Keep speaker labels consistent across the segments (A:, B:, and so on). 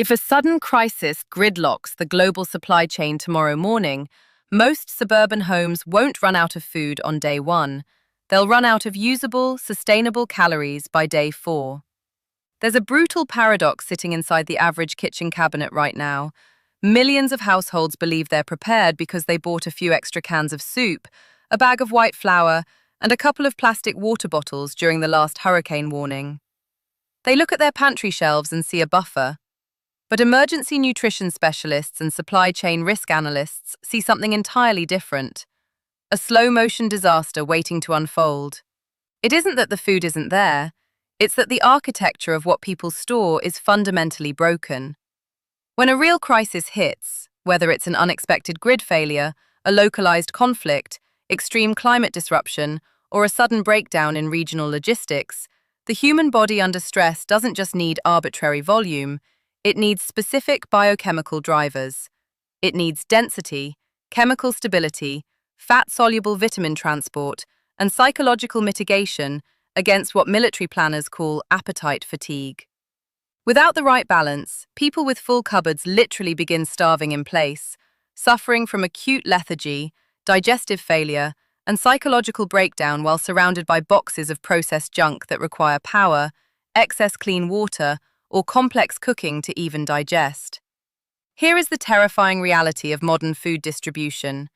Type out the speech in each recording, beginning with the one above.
A: If a sudden crisis gridlocks the global supply chain tomorrow morning, most suburban homes won't run out of food on day one. They'll run out of usable, sustainable calories by day 4. There's a brutal paradox sitting inside the average kitchen cabinet right now. Millions of households believe they're prepared because they bought a few extra cans of soup, a bag of white flour, and a couple of plastic water bottles during the last hurricane warning. They look at their pantry shelves and see a buffer. But emergency nutrition specialists and supply chain risk analysts see something entirely different. A slow-motion disaster waiting to unfold. It isn't that the food isn't there, it's that the architecture of what people store is fundamentally broken. When a real crisis hits, whether it's an unexpected grid failure, a localized conflict, extreme climate disruption, or a sudden breakdown in regional logistics, the human body under stress doesn't just need arbitrary volume, it needs specific biochemical drivers. It needs density, chemical stability, fat-soluble vitamin transport, and psychological mitigation against what military planners call appetite fatigue. Without the right balance, people with full cupboards literally begin starving in place, suffering from acute lethargy, digestive failure, and psychological breakdown while surrounded by boxes of processed junk that require power, excess clean water, or complex cooking to even digest. Here is the terrifying reality of modern food distribution.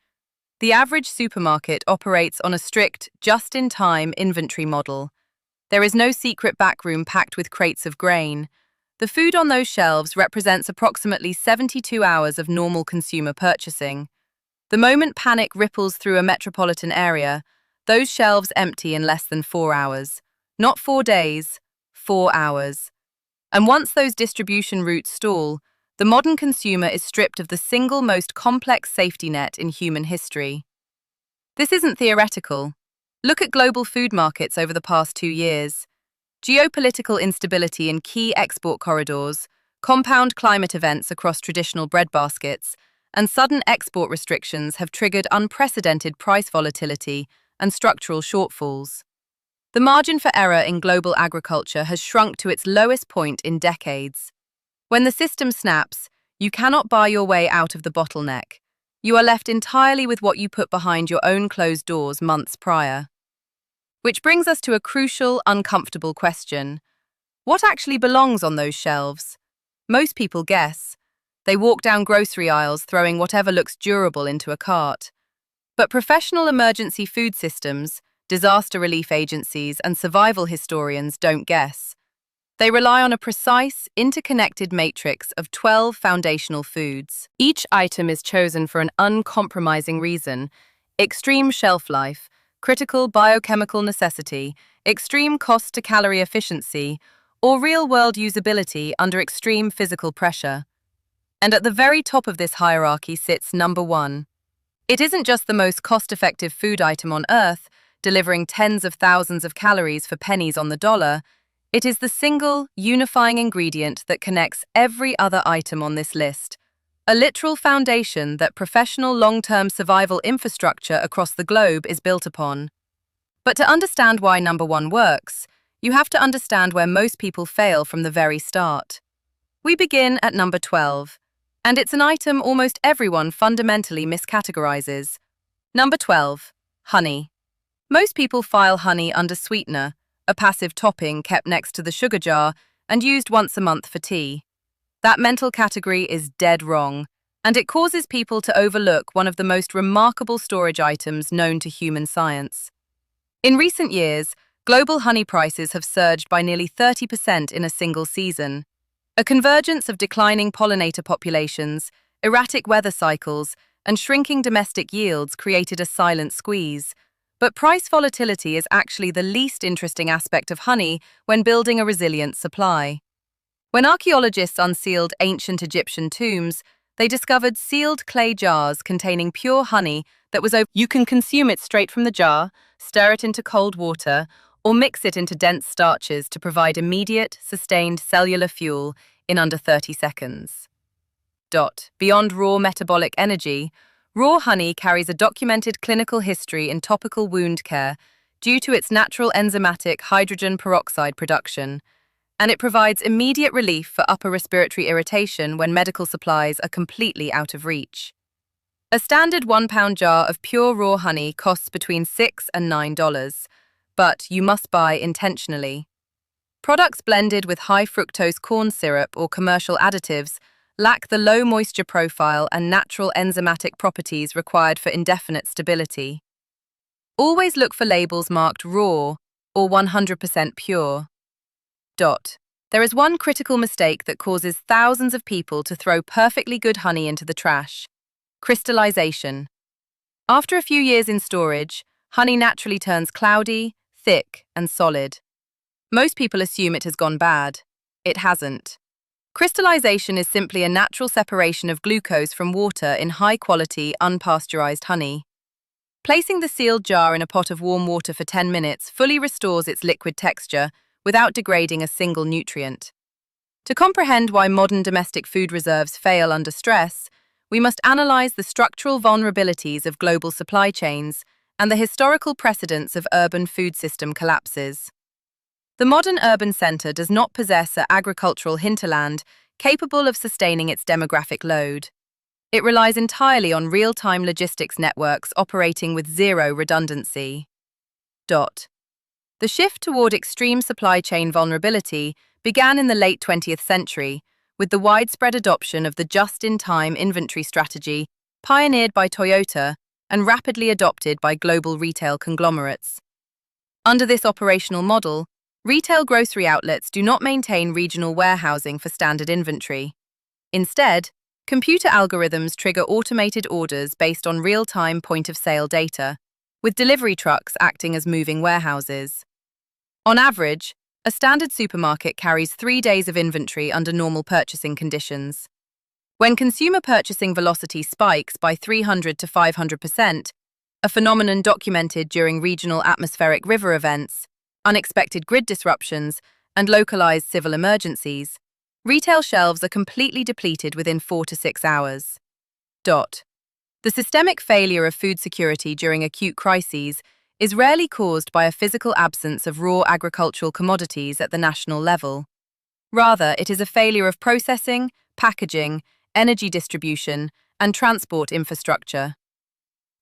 A: The average supermarket operates on a strict, just-in-time inventory model. There is no secret backroom packed with crates of grain. The food on those shelves represents approximately 72 hours of normal consumer purchasing. The moment panic ripples through a metropolitan area, those shelves empty in less than 4 hours. Not 4 days, 4 hours. And once those distribution routes stall, the modern consumer is stripped of the single most complex safety net in human history. This isn't theoretical. Look at global food markets over the past 2 years. Geopolitical instability in key export corridors, compound climate events across traditional bread baskets, and sudden export restrictions have triggered unprecedented price volatility and structural shortfalls. The margin for error in global agriculture has shrunk to its lowest point in decades. When the system snaps, you cannot buy your way out of the bottleneck. You are left entirely with what you put behind your own closed doors months prior. Which brings us to a crucial, uncomfortable question. What actually belongs on those shelves? Most people guess. They walk down grocery aisles throwing whatever looks durable into a cart. But professional emergency food systems, disaster relief agencies, and survival historians don't guess. They rely on a precise, interconnected matrix of 12 foundational foods. Each item is chosen for an uncompromising reason: extreme shelf life, critical biochemical necessity, extreme cost to calorie efficiency, or real-world usability under extreme physical pressure. And at the very top of this hierarchy sits number 1. It isn't just the most cost-effective food item on Earth, delivering tens of thousands of calories for pennies on the dollar. It is the single, unifying ingredient that connects every other item on this list, a literal foundation that professional long-term survival infrastructure across the globe is built upon. But to understand why number 1 works, you have to understand where most people fail from the very start. We begin at number 12, and it's an item almost everyone fundamentally miscategorizes. Number 12, honey. Most people file honey under sweetener, a passive topping kept next to the sugar jar and used once a month for tea. That mental category is dead wrong, and it causes people to overlook one of the most remarkable storage items known to human science. In recent years, global honey prices have surged by nearly 30% in a single season. A convergence of declining pollinator populations, erratic weather cycles, and shrinking domestic yields created a silent squeeze. But price volatility is actually the least interesting aspect of honey when building a resilient supply. When archaeologists unsealed ancient Egyptian tombs, they discovered sealed clay jars containing pure honey that was open. You can consume it straight from the jar, stir it into cold water, or mix it into dense starches to provide immediate, sustained cellular fuel in under 30 seconds. Beyond raw metabolic energy, raw honey carries a documented clinical history in topical wound care due to its natural enzymatic hydrogen peroxide production. and it provides immediate relief for upper respiratory irritation when medical supplies are completely out of reach. A standard £1 jar of pure raw honey costs between $6 and $9, but you must buy intentionally. Products blended with high fructose corn syrup or commercial additives lack the low moisture profile and natural enzymatic properties required for indefinite stability. Always look for labels marked raw or 100% pure. There is one critical mistake that causes thousands of people to throw perfectly good honey into the trash: crystallization. After a few years in storage, honey naturally turns cloudy, thick, and solid. Most people assume it has gone bad. It hasn't. Crystallization is simply a natural separation of glucose from water in high-quality, unpasteurized honey. Placing the sealed jar in a pot of warm water for 10 minutes fully restores its liquid texture without degrading a single nutrient. To comprehend why modern domestic food reserves fail under stress, we must analyze the structural vulnerabilities of global supply chains and the historical precedents of urban food system collapses. The modern urban centre does not possess an agricultural hinterland capable of sustaining its demographic load. It relies entirely on real-time logistics networks operating with zero redundancy. The shift toward extreme supply chain vulnerability began in the late 20th century, with the widespread adoption of the just-in-time inventory strategy pioneered by Toyota and rapidly adopted by global retail conglomerates. Under this operational model, retail grocery outlets do not maintain regional warehousing for standard inventory. Instead, computer algorithms trigger automated orders based on real-time point-of-sale data, with delivery trucks acting as moving warehouses. On average, a standard supermarket carries 3 days of inventory under normal purchasing conditions. When consumer purchasing velocity spikes by 300 to 500%, a phenomenon documented during regional atmospheric river events, unexpected grid disruptions, and localized civil emergencies, retail shelves are completely depleted within 4 to 6 hours. The systemic failure of food security during acute crises is rarely caused by a physical absence of raw agricultural commodities at the national level. Rather, it is a failure of processing, packaging, energy distribution, and transport infrastructure.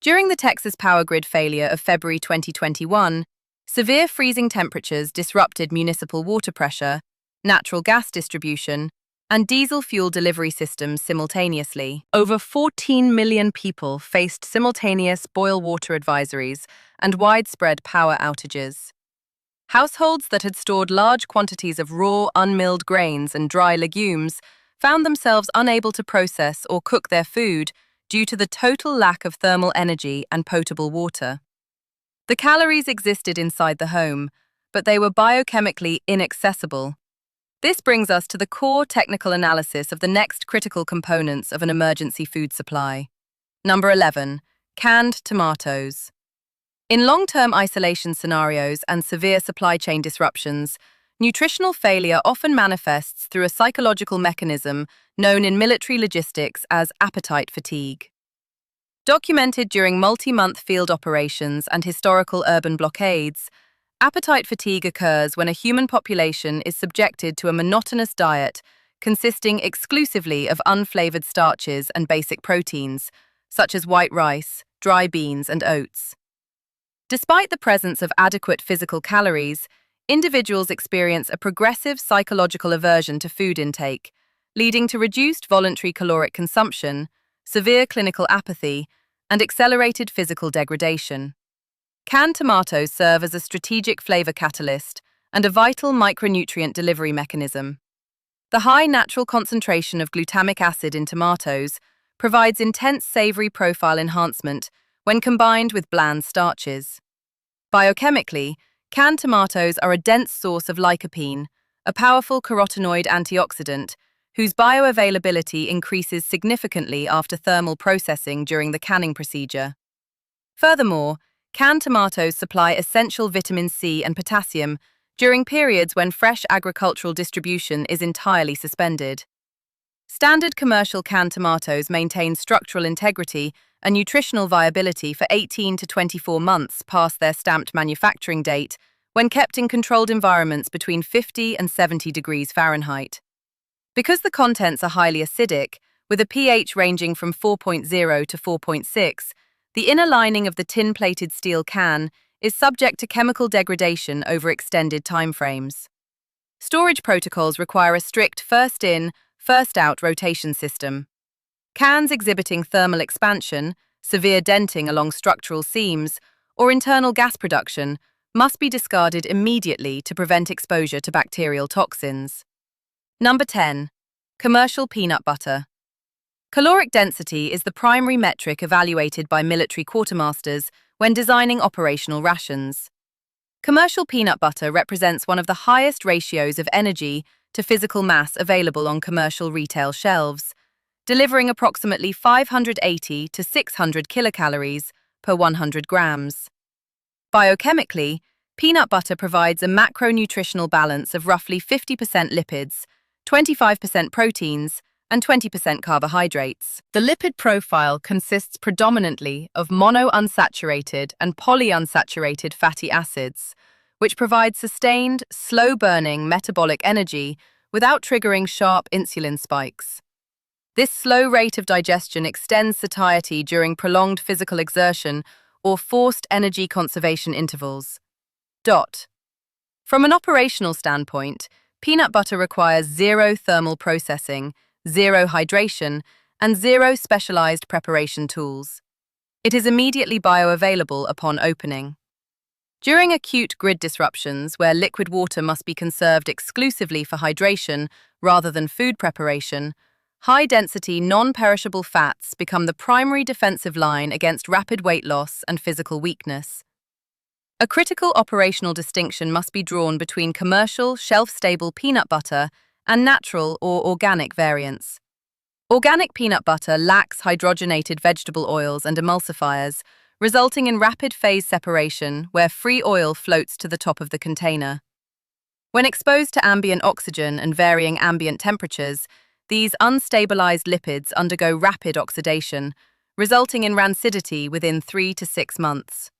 A: During the Texas power grid failure of February 2021, severe freezing temperatures disrupted municipal water pressure, natural gas distribution, and diesel fuel delivery systems simultaneously. Over 14 million people faced simultaneous boil water advisories and widespread power outages. Households that had stored large quantities of raw, unmilled grains and dry legumes found themselves unable to process or cook their food due to the total lack of thermal energy and potable water. The calories existed inside the home, but they were biochemically inaccessible. This brings us to the core technical analysis of the next critical components of an emergency food supply. Number 11. Canned tomatoes. In long-term isolation scenarios and severe supply chain disruptions, nutritional failure often manifests through a psychological mechanism known in military logistics as appetite fatigue. Documented during multi-month field operations and historical urban blockades, appetite fatigue occurs when a human population is subjected to a monotonous diet consisting exclusively of unflavored starches and basic proteins, such as white rice, dry beans, and oats. Despite the presence of adequate physical calories, individuals experience a progressive psychological aversion to food intake, leading to reduced voluntary caloric consumption, severe clinical apathy, and accelerated physical degradation. Canned tomatoes serve as a strategic flavor catalyst and a vital micronutrient delivery mechanism. The high natural concentration of glutamic acid in tomatoes provides intense savory profile enhancement when combined with bland starches. Biochemically, canned tomatoes are a dense source of lycopene, a powerful carotenoid antioxidant whose bioavailability increases significantly after thermal processing during the canning procedure. Furthermore, canned tomatoes supply essential vitamin C and potassium during periods when fresh agricultural distribution is entirely suspended. Standard commercial canned tomatoes maintain structural integrity and nutritional viability for 18 to 24 months past their stamped manufacturing date, when kept in controlled environments between 50 and 70 degrees Fahrenheit. Because the contents are highly acidic, with a pH ranging from 4.0 to 4.6, the inner lining of the tin-plated steel can is subject to chemical degradation over extended timeframes. Storage protocols require a strict first-in, first-out rotation system. Cans exhibiting thermal expansion, severe denting along structural seams, or internal gas production must be discarded immediately to prevent exposure to bacterial toxins. Number 10. Commercial peanut butter. Caloric density is the primary metric evaluated by military quartermasters when designing operational rations. Commercial peanut butter represents one of the highest ratios of energy to physical mass available on commercial retail shelves, delivering approximately 580 to 600 kilocalories per 100 grams. Biochemically, peanut butter provides a macronutritional balance of roughly 50% lipids, 25% proteins, and 20% carbohydrates. The lipid profile consists predominantly of monounsaturated and polyunsaturated fatty acids, which provide sustained, slow-burning metabolic energy without triggering sharp insulin spikes. This slow rate of digestion extends satiety during prolonged physical exertion or forced energy conservation intervals. From an operational standpoint, peanut butter requires zero thermal processing, zero hydration, and zero specialized preparation tools. It is immediately bioavailable upon opening. During acute grid disruptions, where liquid water must be conserved exclusively for hydration rather than food preparation, high-density, non-perishable fats become the primary defensive line against rapid weight loss and physical weakness. A critical operational distinction must be drawn between commercial, shelf-stable peanut butter and natural or organic variants. Organic peanut butter lacks hydrogenated vegetable oils and emulsifiers, resulting in rapid phase separation where free oil floats to the top of the container. When exposed to ambient oxygen and varying ambient temperatures, these unstabilized lipids undergo rapid oxidation, resulting in rancidity within 3 to 6 months.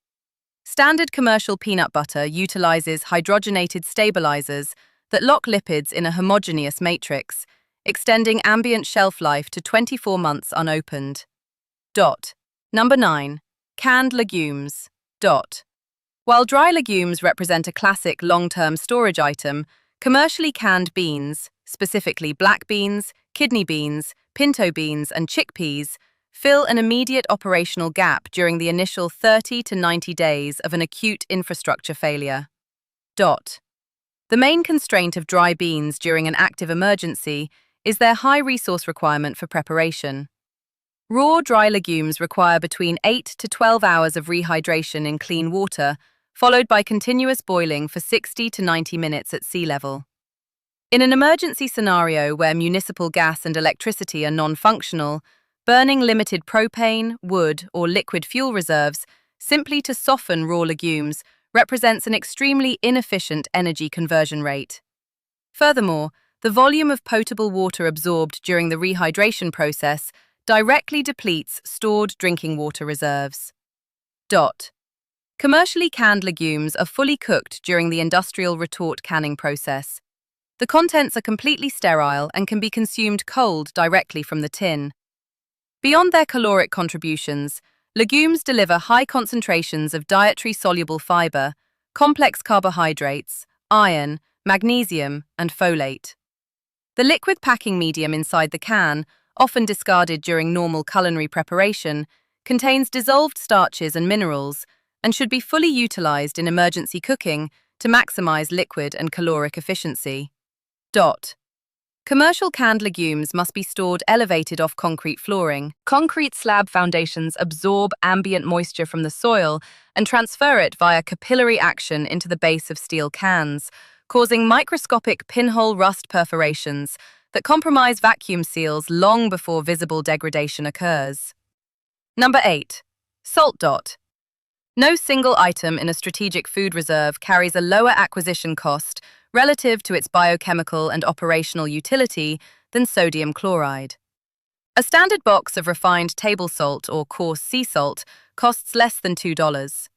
A: Standard commercial peanut butter utilizes hydrogenated stabilizers that lock lipids in a homogeneous matrix, extending ambient shelf life to 24 months unopened. Number 9. Canned legumes. While dry legumes represent a classic long-term storage item, commercially canned beans, specifically black beans, kidney beans, pinto beans, and chickpeas, fill an immediate operational gap during the initial 30 to 90 days of an acute infrastructure failure. The main constraint of dry beans during an active emergency is their high resource requirement for preparation. Raw dry legumes require between 8 to 12 hours of rehydration in clean water, followed by continuous boiling for 60 to 90 minutes at sea level. In an emergency scenario where municipal gas and electricity are non-functional, burning limited propane, wood, or liquid fuel reserves simply to soften raw legumes represents an extremely inefficient energy conversion rate. Furthermore, the volume of potable water absorbed during the rehydration process directly depletes stored drinking water reserves. Commercially canned legumes are fully cooked during the industrial retort canning process. The contents are completely sterile and can be consumed cold directly from the tin. Beyond their caloric contributions, legumes deliver high concentrations of dietary soluble fiber, complex carbohydrates, iron, magnesium, and folate. The liquid packing medium inside the can, often discarded during normal culinary preparation, contains dissolved starches and minerals and should be fully utilized in emergency cooking to maximize liquid and caloric efficiency. Commercial canned legumes must be stored elevated off concrete flooring. Concrete slab foundations absorb ambient moisture from the soil and transfer it via capillary action into the base of steel cans, causing microscopic pinhole rust perforations that compromise vacuum seals long before visible degradation occurs. Number 8. Salt. No single item in a strategic food reserve carries a lower acquisition cost relative to its biochemical and operational utility than sodium chloride. A standard box of refined table salt or coarse sea salt costs less than $2.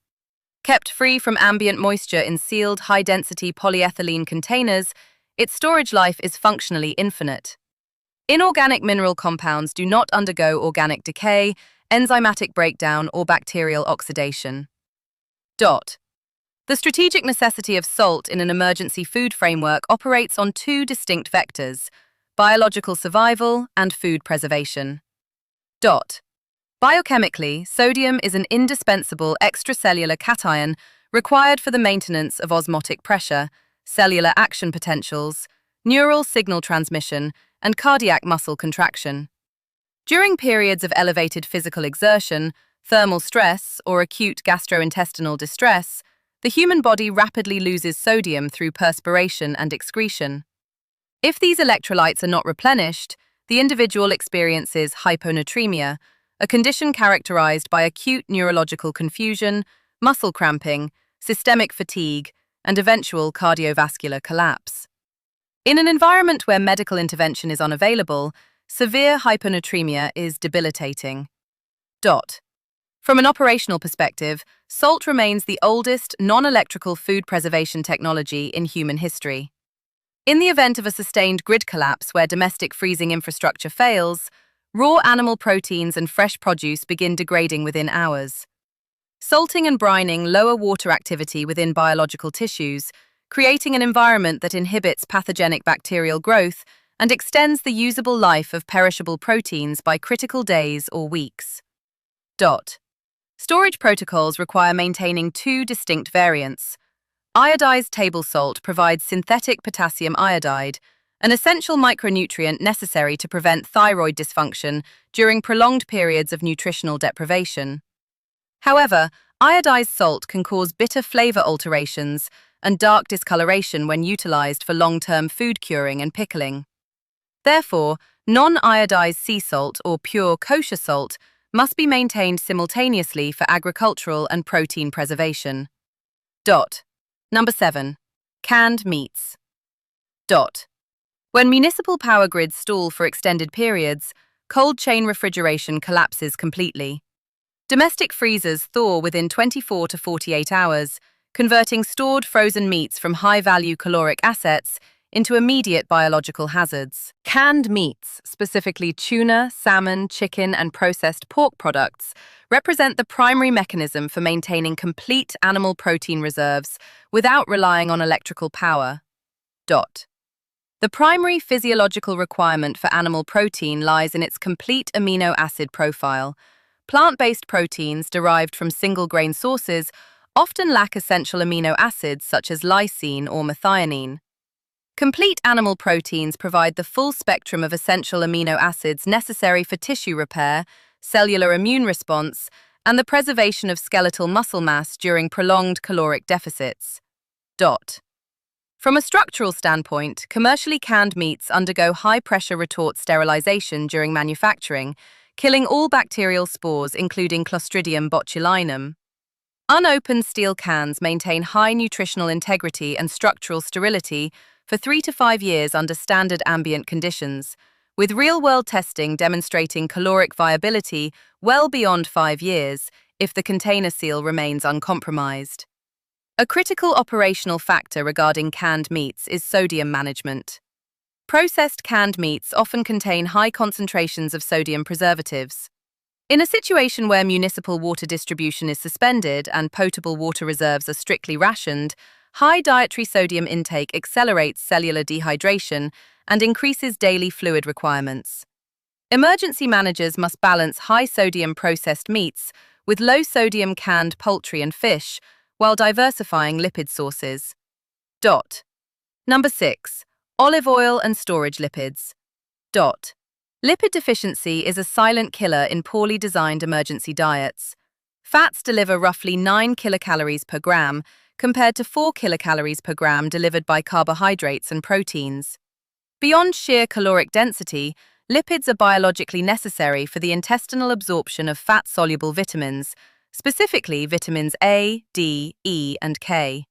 A: Kept free from ambient moisture in sealed, high-density polyethylene containers, its storage life is functionally infinite. Inorganic mineral compounds do not undergo organic decay, enzymatic breakdown, or bacterial oxidation. The strategic necessity of salt in an emergency food framework operates on two distinct vectors: biological survival and food preservation. Biochemically, sodium is an indispensable extracellular cation required for the maintenance of osmotic pressure, cellular action potentials, neural signal transmission, and cardiac muscle contraction. During periods of elevated physical exertion, thermal stress, or acute gastrointestinal distress, the human body rapidly loses sodium through perspiration and excretion. If these electrolytes are not replenished, the individual experiences hyponatremia, a condition characterized by acute neurological confusion, muscle cramping, systemic fatigue, and eventual cardiovascular collapse. In an environment where medical intervention is unavailable, severe hyponatremia is debilitating. From an operational perspective, salt remains the oldest non-electrical food preservation technology in human history. In the event of a sustained grid collapse where domestic freezing infrastructure fails, raw animal proteins and fresh produce begin degrading within hours. Salting and brining lower water activity within biological tissues, creating an environment that inhibits pathogenic bacterial growth and extends the usable life of perishable proteins by critical days or weeks. Storage protocols require maintaining two distinct variants. Iodized table salt provides synthetic potassium iodide, an essential micronutrient necessary to prevent thyroid dysfunction during prolonged periods of nutritional deprivation. However, iodized salt can cause bitter flavor alterations and dark discoloration when utilized for long-term food curing and pickling. Therefore, non-iodized sea salt or pure kosher salt must be maintained simultaneously for agricultural and protein preservation. Number 7. Canned meats. When municipal power grids stall for extended periods, cold chain refrigeration collapses completely. Domestic freezers thaw within 24 to 48 hours, converting stored frozen meats from high-value caloric assets into immediate biological hazards. Canned meats, specifically tuna, salmon, chicken, and processed pork products, represent the primary mechanism for maintaining complete animal protein reserves without relying on electrical power. The primary physiological requirement for animal protein lies in its complete amino acid profile. Plant-based proteins derived from single-grain sources often lack essential amino acids such as lysine or methionine. Complete animal proteins provide the full spectrum of essential amino acids necessary for tissue repair, cellular immune response, and the preservation of skeletal muscle mass during prolonged caloric deficits. From a structural standpoint, commercially canned meats undergo high-pressure retort sterilization during manufacturing, killing all bacterial spores including Clostridium botulinum. Unopened steel cans maintain high nutritional integrity and structural sterility for 3 to 5 years under standard ambient conditions, with real-world testing demonstrating caloric viability well beyond 5 years if the container seal remains uncompromised. A critical operational factor regarding canned meats is sodium management. Processed canned meats often contain high concentrations of sodium preservatives. In a situation where municipal water distribution is suspended and potable water reserves are strictly rationed, high dietary sodium intake accelerates cellular dehydration and increases daily fluid requirements. Emergency managers must balance high-sodium processed meats with low-sodium canned poultry and fish, while diversifying lipid sources. Number 6. Olive oil and storage lipids. Lipid deficiency is a silent killer in poorly designed emergency diets. Fats deliver roughly 9 kilocalories per gram, compared to 4 kilocalories per gram delivered by carbohydrates and proteins. Beyond sheer caloric density, lipids are biologically necessary for the intestinal absorption of fat-soluble vitamins, specifically vitamins A, D, E, and K.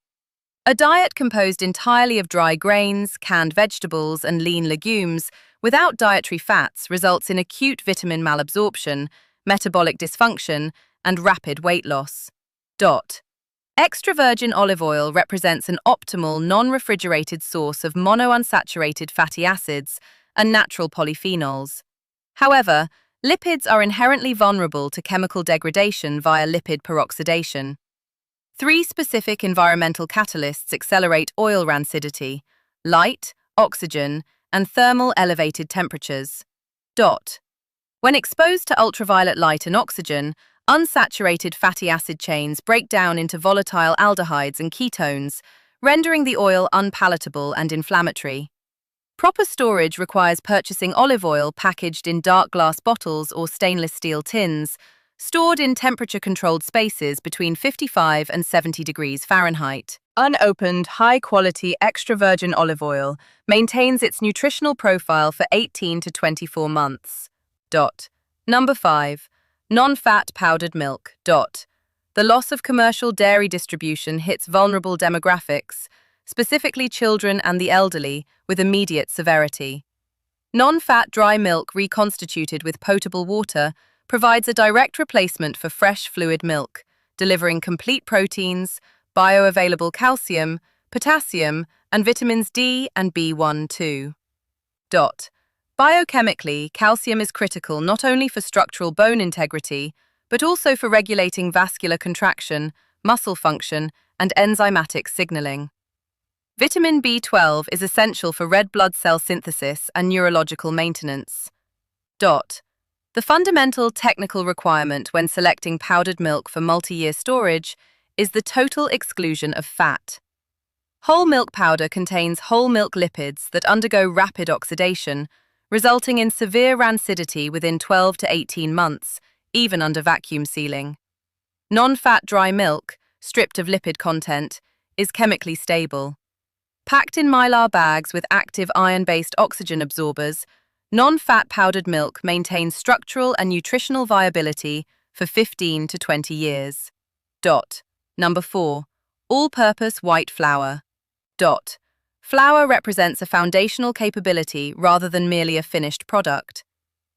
A: A diet composed entirely of dry grains, canned vegetables, and lean legumes without dietary fats results in acute vitamin malabsorption, metabolic dysfunction, and rapid weight loss. Extra virgin olive oil represents an optimal, non-refrigerated source of monounsaturated fatty acids and natural polyphenols. However, lipids are inherently vulnerable to chemical degradation via lipid peroxidation. Three specific environmental catalysts accelerate oil rancidity: light, oxygen, and thermal elevated temperatures. When exposed to ultraviolet light and oxygen, unsaturated fatty acid chains break down into volatile aldehydes and ketones, rendering the oil unpalatable and inflammatory. Proper storage requires purchasing olive oil packaged in dark glass bottles or stainless steel tins, stored in temperature-controlled spaces between 55 and 70 degrees Fahrenheit. Unopened, high-quality extra virgin olive oil maintains its nutritional profile for 18 to 24 months. Number 5. Non-fat powdered milk. The loss of commercial dairy distribution hits vulnerable demographics, specifically children and the elderly, with immediate severity. Non-fat dry milk reconstituted with potable water provides a direct replacement for fresh fluid milk, delivering complete proteins, bioavailable calcium, potassium, and vitamins D and B1-2. Biochemically, calcium is critical not only for structural bone integrity, but also for regulating vascular contraction, muscle function, and enzymatic signaling. Vitamin B12 is essential for red blood cell synthesis and neurological maintenance. The fundamental technical requirement when selecting powdered milk for multi-year storage is the total exclusion of fat. Whole milk powder contains whole milk lipids that undergo rapid oxidation, resulting in severe rancidity within 12 to 18 months, even under vacuum sealing. Non-fat dry milk, stripped of lipid content, is chemically stable. Packed in mylar bags with active iron-based oxygen absorbers, non-fat powdered milk maintains structural and nutritional viability for 15 to 20 years. Number 4. All-purpose white flour. Flour represents a foundational capability rather than merely a finished product.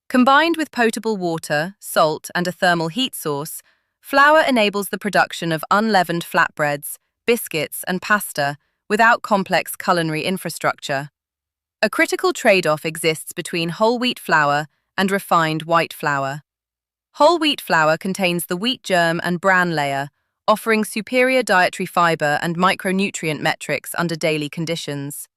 A: Combined with potable water, salt, and a thermal heat source, flour enables the production of unleavened flatbreads, biscuits, and pasta without complex culinary infrastructure. A critical trade-off exists between whole wheat flour and refined white flour. Whole wheat flour contains the wheat germ and bran layer, offering superior dietary fiber and micronutrient metrics under daily conditions.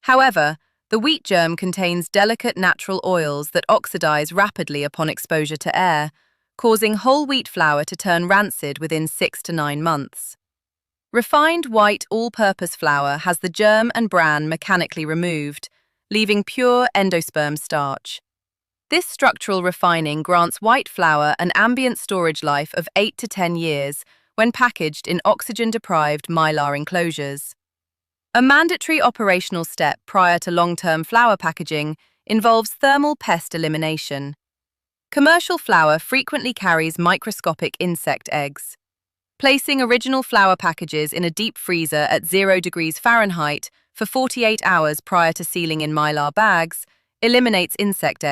A: However, the wheat germ contains delicate natural oils that oxidize rapidly upon exposure to air, causing whole wheat flour to turn rancid within 6 to 9 months. Refined white all-purpose flour has the germ and bran mechanically removed, leaving pure endosperm starch. This structural refining grants white flour an ambient storage life of 8 to 10 years when packaged in oxygen-deprived mylar enclosures. A mandatory operational step prior to long-term flour packaging involves thermal pest elimination. Commercial flour frequently carries microscopic insect eggs. Placing original flour packages in a deep freezer at 0 degrees Fahrenheit for 48 hours prior to sealing in mylar bags eliminates insect eggs.